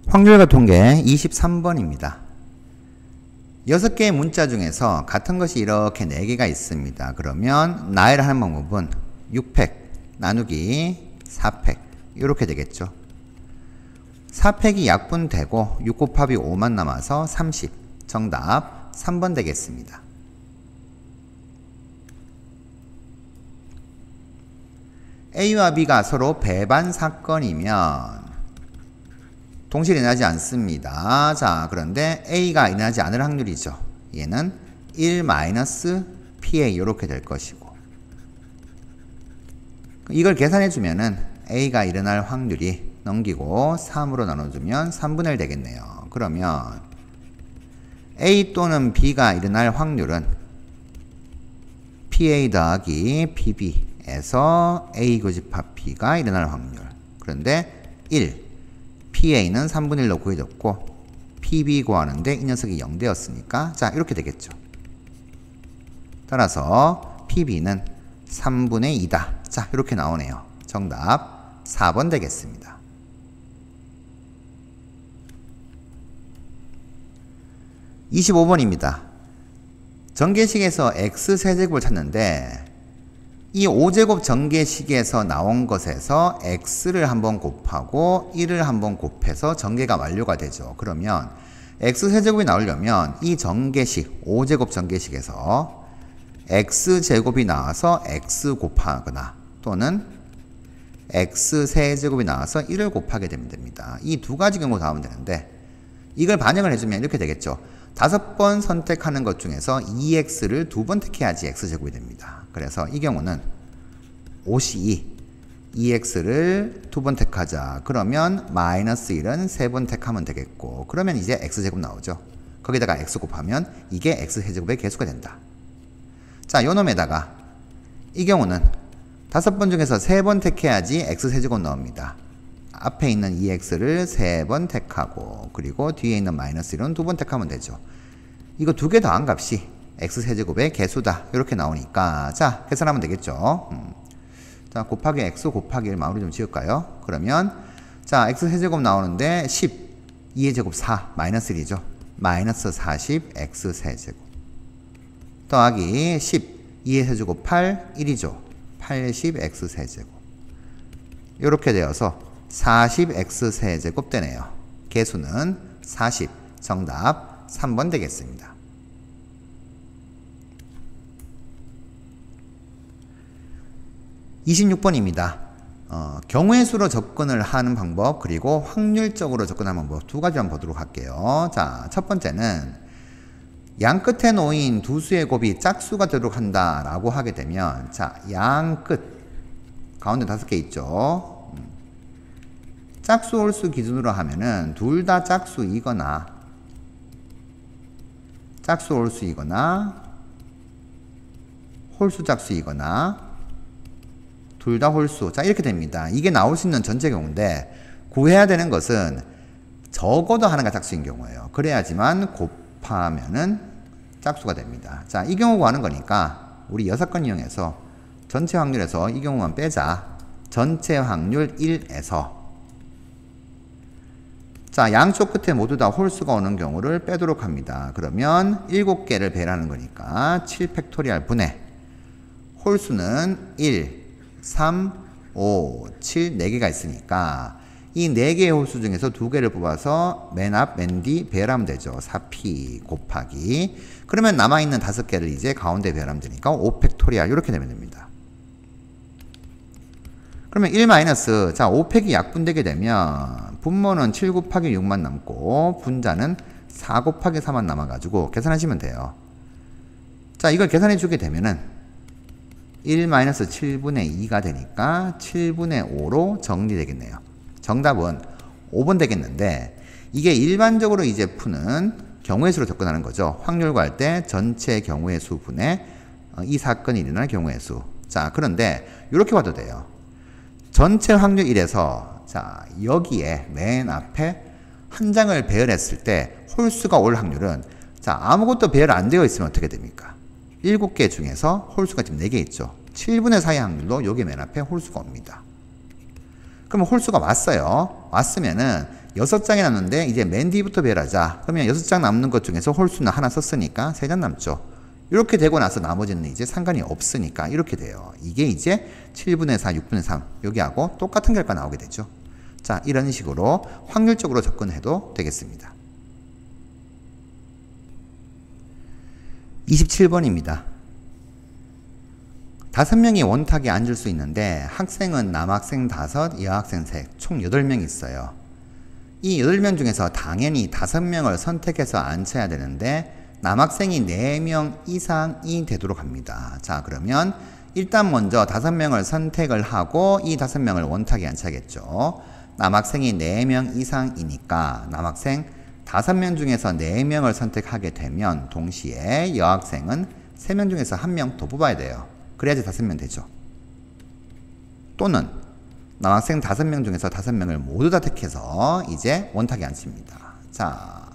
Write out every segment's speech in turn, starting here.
확률과 통계 23번입니다. 6개의 문자 중에서 같은 것이 이렇게 4개가 있습니다. 그러면 나열을 하는 방법은 6팩 나누기 4팩 이렇게 되겠죠. 4팩이 약분되고 6 곱하기 5만 남아서 30. 정답 3번 되겠습니다. A와 B가 서로 배반 사건이면 동시에 일어나지 않습니다. 자, 그런데 A가 일어나지 않을 확률이죠. 얘는 1-PA 이렇게 될 것이고, 이걸 계산해 주면은 A가 일어날 확률이 넘기고 3으로 나눠주면 3분의 1 되겠네요. 그러면 A 또는 B가 일어날 확률은 PA 더하기 PB에서 A 교집합 B가 일어날 확률. 그런데 1. PA는 3분의 1로 구해졌고 PB 구하는데 이 녀석이 0 되었으니까 자 이렇게 되겠죠. 따라서 PB는 3분의 2다. 자 이렇게 나오네요. 정답 4번 되겠습니다. 25번입니다. 전개식에서 x세제곱을 찾는데 이 5제곱 전개식에서 나온 것에서 x를 한번 곱하고 1을 한번 곱해서 전개가 완료가 되죠. 그러면 x세제곱이 나오려면 이 전개식 5제곱 전개식에서 x제곱이 나와서 x 곱하거나 또는 x세제곱이 나와서 1을 곱하게 되면 됩니다. 이 두 가지 경우 다 하면 되는데 이걸 반영을 해주면 이렇게 되겠죠. 5번 선택하는 것 중에서 2x를 2번 택해야지 x제곱이 됩니다. 그래서 이 경우는 52, 2x를 2번 택하자. 그러면 마이너스 1은 3번 택하면 되겠고, 그러면 이제 x제곱 나오죠. 거기다가 x 곱하면 이게 x세제곱의 개수가 된다. 자, 요 놈에다가 이 경우는 5번 중에서 3번 택해야지 x세제곱 나옵니다. 앞에 있는 2x를 3번 택하고 그리고 뒤에 있는 마이너스 1은 2번 택하면 되죠. 이거 두 개 더한 값이 x세제곱의 개수다. 이렇게 나오니까 자 계산하면 되겠죠. 자 곱하기 x 곱하기 1 마무리 좀 지을까요? 그러면 자 x세제곱 나오는데 10 2의 제곱 4 마이너스 1이죠. 마이너스 40 x세제곱 더하기 10 2의 세제곱 8 1이죠. 80 x세제곱 이렇게 되어서 40x세제곱 되네요. 개수는 40. 정답 3번 되겠습니다. 26번입니다. 경우의 수로 접근을 하는 방법 그리고 확률적으로 접근하는 방법 두 가지 한번 보도록 할게요. 자, 첫 번째는 양 끝에 놓인 두 수의 곱이 짝수가 되도록 한다 라고 하게 되면 자, 양 끝 가운데 5개 있죠. 짝수 홀수 기준으로 하면은 둘 다 짝수이거나 짝수 홀수이거나 홀수 짝수이거나 둘 다 홀수. 자 이렇게 됩니다. 이게 나올 수 있는 전체 경우인데 구해야 되는 것은 적어도 하나가 짝수인 경우예요. 그래야지만 곱하면은 짝수가 됩니다. 자 이 경우 구하는 거니까 우리 6건 이용해서 전체 확률에서 이 경우만 빼자. 전체 확률 1에서 자, 양쪽 끝에 모두 다 홀수가 오는 경우를 빼도록 합니다. 그러면 7개를 배라는 거니까 7팩토리알 분의 홀수는 1, 3, 5, 7, 4개가 있으니까 이 4개의 홀수 중에서 2개를 뽑아서 맨 앞, 맨 뒤 배열하면 되죠. 4p 곱하기 그러면 남아있는 5개를 이제 가운데 배열하면 되니까 5팩토리알 이렇게 되면 됩니다. 그러면 1 마이너스 자 5팩이 약분되게 되면 분모는 7 곱하기 6만 남고 분자는 4 곱하기 4만 남아가지고 계산하시면 돼요. 자 이걸 계산해 주게 되면은 1 마이너스 7분의 2가 되니까 7분의 5로 정리되겠네요. 정답은 5번 되겠는데 이게 일반적으로 이제 푸는 경우의 수로 접근하는 거죠. 확률 구할 때 전체 경우의 수 분의 이 사건이 일어날 경우의 수. 자 그런데 이렇게 봐도 돼요. 전체 확률 1에서 자 여기에 맨 앞에 한 장을 배열했을 때 홀수가 올 확률은 자 아무것도 배열 안 되어 있으면 어떻게 됩니까? 7개 중에서 홀수가 지금 4개 있죠. 7분의 4의 확률로 여기 맨 앞에 홀수가 옵니다. 그러면 홀수가 왔어요. 왔으면은 6장이 남는데 이제 맨 뒤부터 배열하자. 그러면 6장 남는 것 중에서 홀수는 하나 썼으니까 3장 남죠. 이렇게 되고 나서 나머지는 이제 상관이 없으니까 이렇게 돼요. 이게 이제 7분의 4, 6분의 3 여기하고 똑같은 결과 나오게 되죠. 자, 이런 식으로 확률적으로 접근해도 되겠습니다. 27번입니다. 5명이 원탁에 앉을 수 있는데 학생은 남학생 5, 여학생 3, 총 8명 있어요. 이 8명 중에서 당연히 5명을 선택해서 앉혀야 되는데 남학생이 4명 이상이 되도록 합니다. 자, 그러면 일단 먼저 5명을 선택을 하고 이 5명을 원탁에 앉혀야겠죠. 남학생이 4명 이상이니까 남학생 5명 중에서 4명을 선택하게 되면 동시에 여학생은 3명 중에서 1명 더 뽑아야 돼요. 그래야지 5명 되죠. 또는 남학생 5명 중에서 5명을 모두 다 택해서 이제 원탁에 앉힙니다. 자,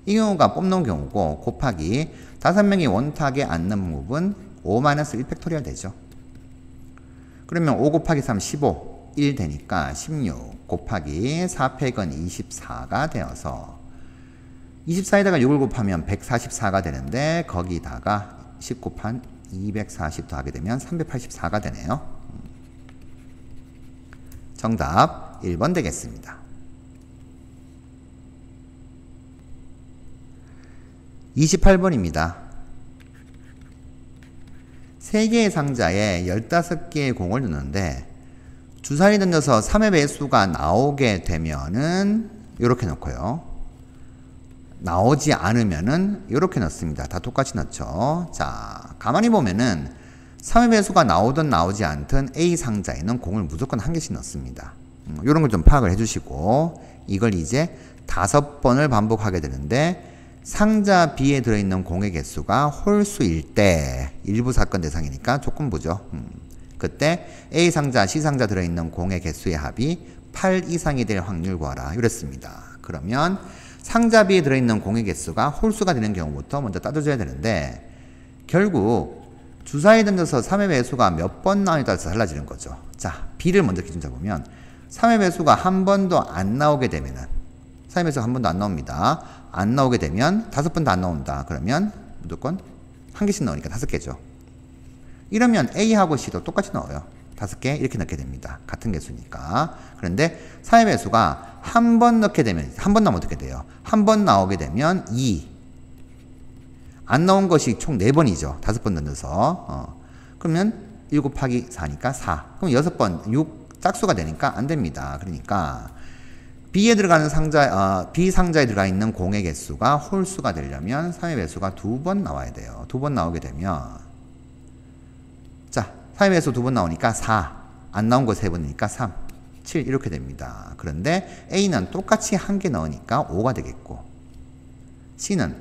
이 경우가 뽑는 경우고 곱하기 5명이 원탁에 앉는 방법은 5-1팩토리얼 되죠. 그러면 5 곱하기 3 15, 1 되니까 16 곱하기 4팩은 24가 되어서 24에다가 6을 곱하면 144가 되는데 거기다가 10 곱한 240 더하게 되면 384가 되네요. 정답 1번 되겠습니다. 28번입니다. 3개의 상자에 15개의 공을 넣는데 주사위 던져서 3의 배수가 나오게 되면은 이렇게 넣고요. 나오지 않으면은 이렇게 넣습니다. 다 똑같이 넣죠. 자, 가만히 보면은 3의 배수가 나오든 나오지 않든 A 상자에는 공을 무조건 1개씩 넣습니다. 이런 걸 좀 파악을 해주시고 이걸 이제 5번을 반복하게 되는데 상자 B에 들어있는 공의 개수가 홀수일 때 일부 사건 대상이니까 조건부죠. 그때 A 상자, C 상자 들어있는 공의 개수의 합이 8 이상이 될 확률 구하라 이랬습니다. 그러면 상자 B에 들어있는 공의 개수가 홀수가 되는 경우부터 먼저 따져줘야 되는데 결국 주사위 던져서 3의 배수가 몇 번 나오냐에 따라서 달라지는 거죠. 자, B를 먼저 기준 잡으면 3의 배수가 한 번도 안 나오게 되면은 3의 배수가 한 번도 안 나옵니다. 안 나오게 되면 5번도 안 나온다. 그러면 무조건 1개씩 넣으니까 5개죠. 이러면 A하고 C도 똑같이 넣어요. 5개 이렇게 넣게 됩니다. 같은 개수니까. 그런데 3의 배수가 한 번 넣게 되면 한 번 나오면 어떻게 돼요? 한 번 나오게 되면 2. 안 나온 것이 총 4번이죠. 5번 넣어서. 그러면 1 곱하기 4니까 4. 그럼 6번 6 짝수가 되니까 안 됩니다. 그러니까 B에 들어가는 상자, B 상자에 들어가 있는 공의 개수가 홀수가 되려면 3의 배수가 2번 나와야 돼요. 2번 나오게 되면 자, 3의 배수 2번 나오니까 4. 안 나온 거 3번이니까 3, 7 이렇게 됩니다. 그런데 A는 똑같이 1개 넣으니까 5가 되겠고 C는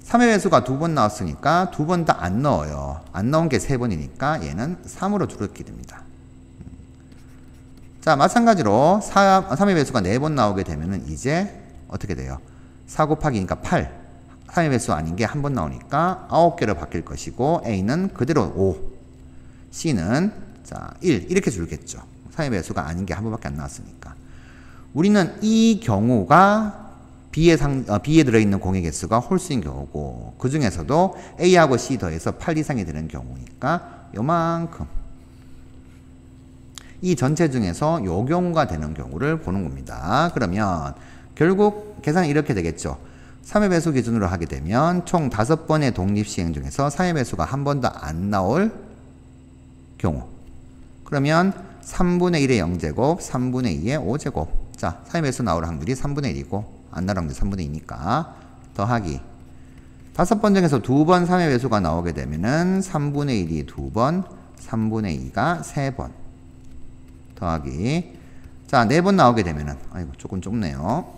3의 배수가 2번 나왔으니까 2번 다 안 넣어요. 안 나온 게 3번이니까 얘는 3으로 줄었게 됩니다. 자, 마찬가지로 3의 배수가 4번 나오게 되면은 이제 어떻게 돼요? 4 곱하기니까 8. 3의 배수 아닌 게 한 번 나오니까 9개로 바뀔 것이고 A는 그대로 5. C는 자, 1 이렇게 줄겠죠. 3의 배수가 아닌 게 한 번밖에 안 나왔으니까. 우리는 이 경우가 B에 들어있는 공의 개수가 홀수인 경우고 그 중에서도 A하고 C 더해서 8 이상이 되는 경우니까 요만큼 이 전체 중에서 요 경우가 되는 경우를 보는 겁니다. 그러면 결국 계산이 이렇게 되겠죠. 3의 배수 기준으로 하게 되면 총 5번의 독립시행 중에서 3의 배수가 한 번도 안 나올 경우 그러면 3분의 1의 0제곱, 3분의 2의 5제곱 자, 3의 배수 나올 확률이 3분의 1이고 안 나올 확률이 3분의 2니까 더하기 5번 중에서 2번 3의 배수가 나오게 되면은 3분의 1이 2번, 3분의 2가 3번 더하기 자, 4번 나오게 되면은 아이고 조금 좁네요.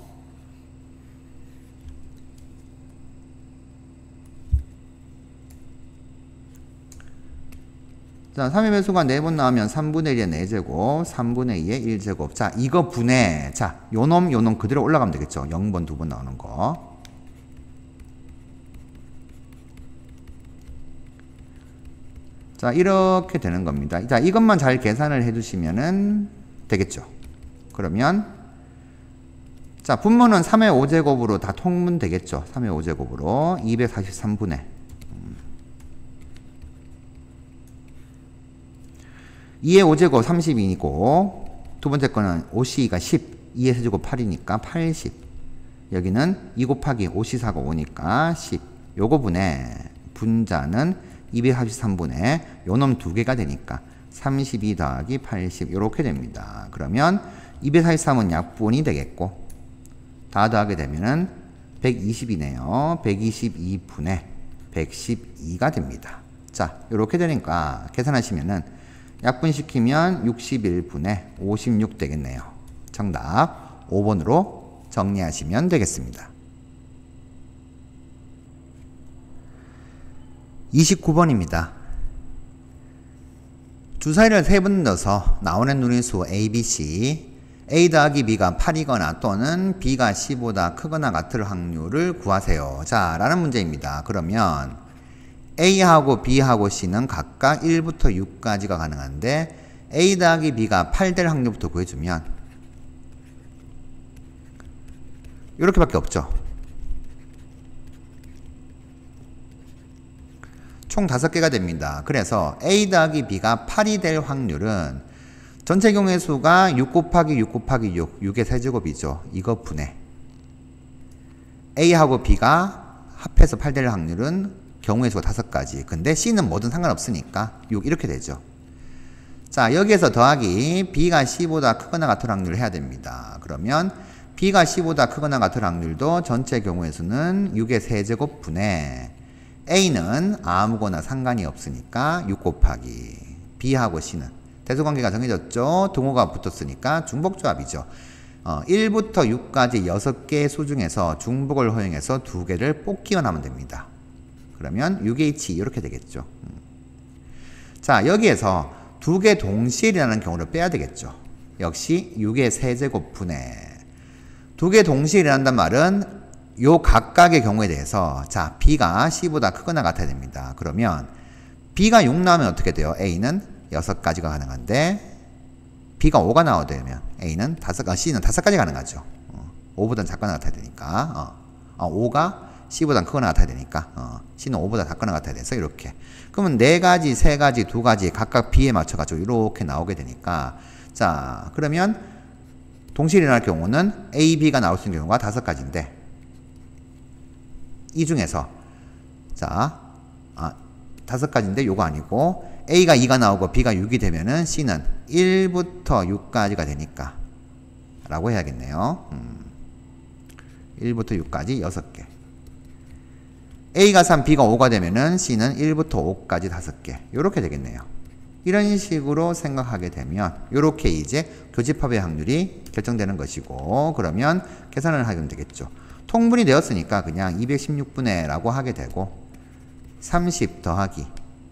자, 3의 배수가 4번 나오면 3분의 1의 4제곱, 3분의 2의 1제곱. 자, 이거 분해. 자, 요놈 그대로 올라가면 되겠죠. 0번, 2번 나오는 거. 자, 이렇게 되는 겁니다. 자, 이것만 잘 계산을 해주시면은 되겠죠. 그러면 자, 분모는 3의 5제곱으로 다 통분 되겠죠. 3의 5제곱으로 243분의 2의 5제곱 32이고 두 번째 거는 5C가 10, 2의 세제곱 8이니까 80. 여기는 2 곱하기 5C4가 5니까 10. 요거 분의 분자는 243분의 요놈 두 개가 되니까 32 더하기 80 요렇게 됩니다. 그러면 243은 약분이 되겠고 다 더하게 되면은 120이네요. 122분의 112가 됩니다. 자, 요렇게 되니까 계산하시면은 약분시키면 61분의 56 되겠네요. 정답 5번으로 정리하시면 되겠습니다. 29번입니다. 주사위를 3번 넣어서 나오는 누리수 A, B, C A 더하기 B가 8이거나 또는 B가 C보다 크거나 같을 확률을 구하세요. 자, 라는 문제입니다. 그러면 A하고 B하고 C는 각각 1부터 6까지가 가능한데 A 더하기 B가 8 될 확률부터 구해주면 이렇게밖에 없죠. 총 5개가 됩니다. 그래서 A 더하기 B가 8이 될 확률은 전체 경우의 수가 6 곱하기 6 곱하기 6, 6의 세제곱이죠. 이거 분해 A하고 B가 합해서 8 될 확률은 경우의 수가 5가지. 근데 C는 뭐든 상관없으니까 6 이렇게 되죠. 자, 여기에서 더하기 B가 C보다 크거나 같을 확률을 해야 됩니다. 그러면 B가 C보다 크거나 같을 확률도 전체 경우의 수는 6의 세제곱 분의 A는 아무거나 상관이 없으니까 6 곱하기 B하고 C는 대소관계가 정해졌죠. 등호가 붙었으니까 중복조합이죠. 1부터 6까지 6개의 수 중에서 중복을 허용해서 2개를 뽑기만 하면 됩니다. 그러면 6H 이렇게 되겠죠. 자, 여기에서 2개 동시에 일어나는 경우를 빼야 되겠죠. 역시 6의 세제곱 분의 2개 동시에 일어난단 말은 요 각각의 경우에 대해서 자, B가 C보다 크거나 같아야 됩니다. 그러면 B가 6 나오면 어떻게 돼요? A는 6가지가 가능한데 B가 5가 나오면 C는 5가지 가능하죠. 5보다 작거나 같아야 되니까 5가 C보다 크거나 같아야 되니까 C는 5보다 작거나 같아야 돼서 이렇게. 그러면 4가지, 3가지, 2가지 각각 B에 맞춰가지고 이렇게 나오게 되니까 자, 그러면 동시에 일어날 경우는 A, B가 나올 수 있는 경우가 5가지인데 이 중에서 자 5가지인데 요거 아니고 A가 2가 나오고 B가 6이 되면은 C는 1부터 6까지가 되니까 라고 해야겠네요. 1부터 6까지 6개. A가 3, B가 5가 되면은 C는 1부터 5까지 5개. 요렇게 되겠네요. 이런 식으로 생각하게 되면 요렇게 이제 교집합의 확률이 결정되는 것이고 그러면 계산을 하면 되겠죠. 통분이 되었으니까 그냥 216분의 라고 하게 되고 30 더하기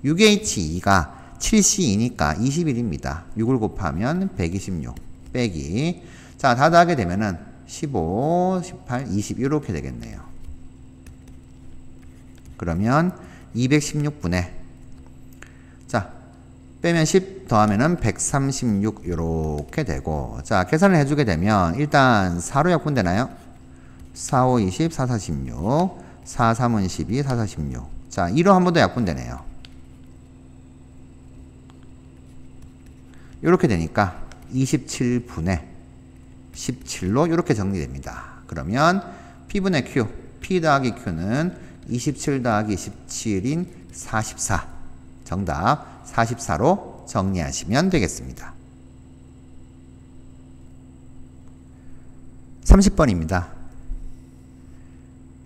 6H2가 7C2니까 21입니다. 6을 곱하면 126 빼기 자, 다 더하게 되면은 15, 18, 20 이렇게 되겠네요. 그러면 216분의 자, 빼면 10 더하면은 136 이렇게 되고 자, 계산을 해주게 되면 일단 4로 약분되나요? 4, 5, 20, 4, 46 4, 3은 12, 4, 46 자, 2로 한 번 더 약분되네요. 이렇게 되니까 27분의 17로 이렇게 정리됩니다. 그러면 P분의 Q, P 더하기 Q는 27 더하기 17인 44 정답 44로 정리하시면 되겠습니다. 30번입니다.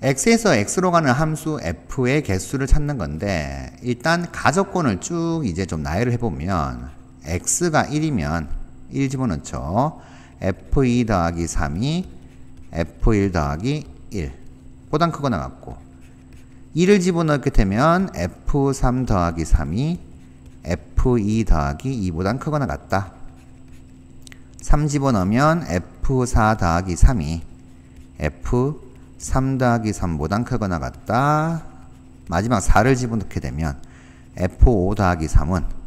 x에서 x로 가는 함수 f의 개수를 찾는 건데 일단 가적권을 쭉 이제 좀 나열을 해보면 x가 1이면 1 집어넣죠. f2 더하기 3이 f1 더하기 1 보단 크거나 같고 2를 집어넣게 되면 f3 더하기 3이 f2 더하기 2보단 크거나 같다. 3 집어넣으면 f4 더하기 3이 f3 더하기 3보단 크거나 같다. 마지막 4를 집어넣게 되면 f5 더하기 3은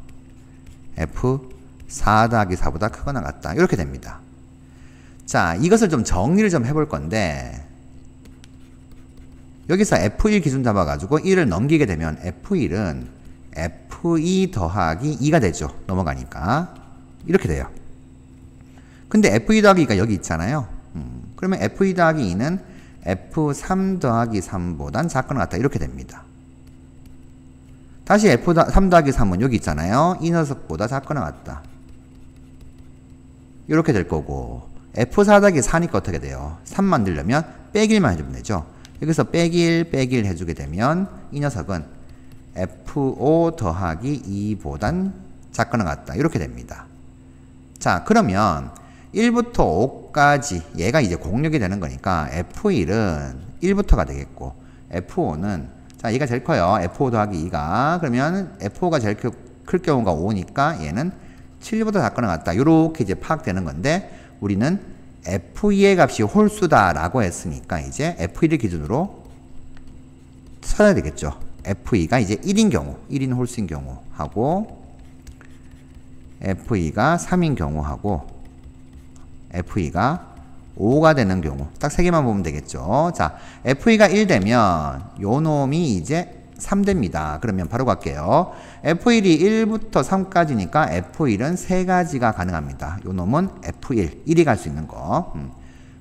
f4 더하기 4보다 크거나 같다. 이렇게 됩니다. 자, 이것을 좀 정리를 좀 해볼 건데, 여기서 F1 기준 잡아가지고 1을 넘기게 되면 F1은 F2 더하기 2가 되죠. 넘어가니까. 이렇게 돼요. 근데 F2 더하기 2가 여기 있잖아요. 그러면 F2 더하기 2는 F3 더하기 3보단 작거나 같다. 이렇게 됩니다. 다시 F3 더하기 3은 여기 있잖아요. 이 녀석보다 작거나 같다. 이렇게 될 거고, F4 더하기 4니까 어떻게 돼요? 3 만들려면 빼기만 해주면 되죠. 여기서 빼기 1 해주게 되면 이 녀석은 F5 더하기 2보단 작거나 같다. 이렇게 됩니다. 자, 그러면 1부터 5까지 얘가 이제 공력이 되는 거니까 F1은 1부터가 되겠고, F5는, 자, 얘가 제일 커요. F5 더하기 2가. 그러면 F5가 제일 클 경우가 5니까 얘는 7보다 작거나 같다. 이렇게 이제 파악되는 건데, 우리는 F2의 값이 홀수다라고 했으니까 이제 F1을 기준으로 찾아야 되겠죠. F2가 이제 1인 경우, 1인 홀수인 경우 하고, F2가 3인 경우 하고, F2가 5가 되는 경우, 딱 3개만 보면 되겠죠. 자, F2가 1 되면 요 놈이 이제 3 됩니다. 그러면 바로 갈게요. F1이 1부터 3까지니까 F1은 3가지가 가능합니다. 요 놈은 F1, 1이 갈 수 있는 거.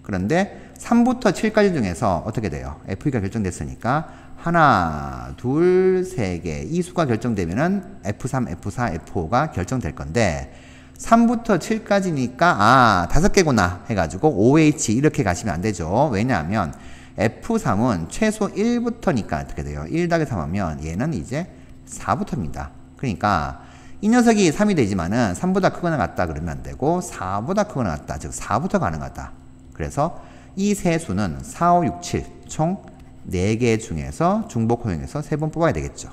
그런데 3부터 7까지 중에서 어떻게 돼요? F2가 결정됐으니까 하나, 둘, 세 개. 이 수가 결정되면은 F3, F4, F5가 결정될 건데, 3부터 7까지니까 5개구나 해가지고 OH 이렇게 가시면 안 되죠. 왜냐하면 F3은 최소 1부터니까 어떻게 돼요? 1 더하기 3 하면 얘는 이제 4부터입니다. 그러니까 이 녀석이 3이 되지만은 3보다 크거나 같다 그러면 안 되고 4보다 크거나 같다. 즉 4부터 가능하다. 그래서 이 세 수는 4, 5, 6, 7 총 4개 중에서 중복 호용해서 3번 뽑아야 되겠죠.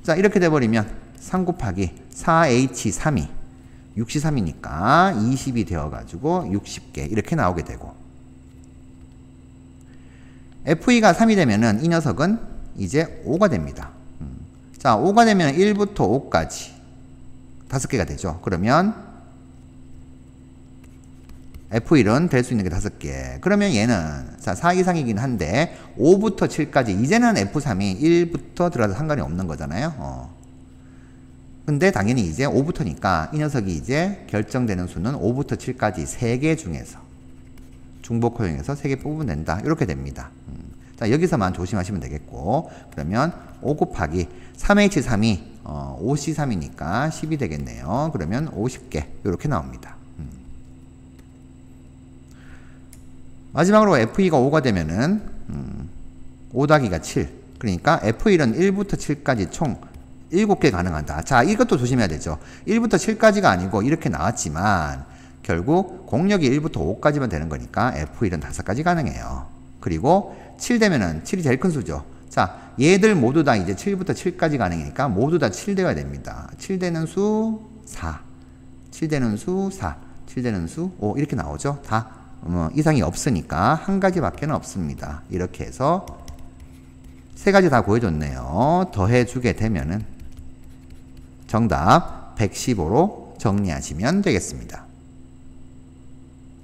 자, 이렇게 돼버리면 3 곱하기 4H3이 63이니까 20이 되어가지고 60개 이렇게 나오게 되고, F2가 3이 되면은 이 녀석은 이제 5가 됩니다. 자, 5가 되면 1부터 5까지 5개가 되죠. 그러면 F1은 될 수 있는 게 5개. 그러면 얘는, 자, 4 이상이긴 한데 5부터 7까지, 이제는 F3이 1부터 들어가도 상관이 없는 거잖아요. 근데 당연히 이제 5부터니까 이 녀석이 이제 결정되는 수는 5부터 7까지 3개 중에서 중복 호용해서 3개 뽑으면 된다. 이렇게 됩니다. 자, 여기서만 조심하시면 되겠고, 그러면 5 곱하기 3H3이 5C3이니까 10이 되겠네요. 그러면 50개 이렇게 나옵니다. 마지막으로 F2가 5가 되면은 5 더하기가 7. 그러니까 F1은 1부터 7까지 총 7개 가능하다. 자, 이것도 조심해야 되죠. 1부터 7까지가 아니고 이렇게 나왔지만 결국 공력이 1부터 5까지만 되는 거니까 F1은 5가지 가능해요. 그리고 7 되면은 7이 제일 큰 수죠. 자, 얘들 모두 다 이제 7부터 7까지 가능이니까 모두 다 7 되어야 됩니다. 7 되는 수 4, 7 되는 수 4, 7 되는 수 5 이렇게 나오죠. 다 이상이 없으니까 한 가지밖에 없습니다. 이렇게 해서 3가지 다 구해줬네요. 더해주게 되면은 정답 115로 정리하시면 되겠습니다.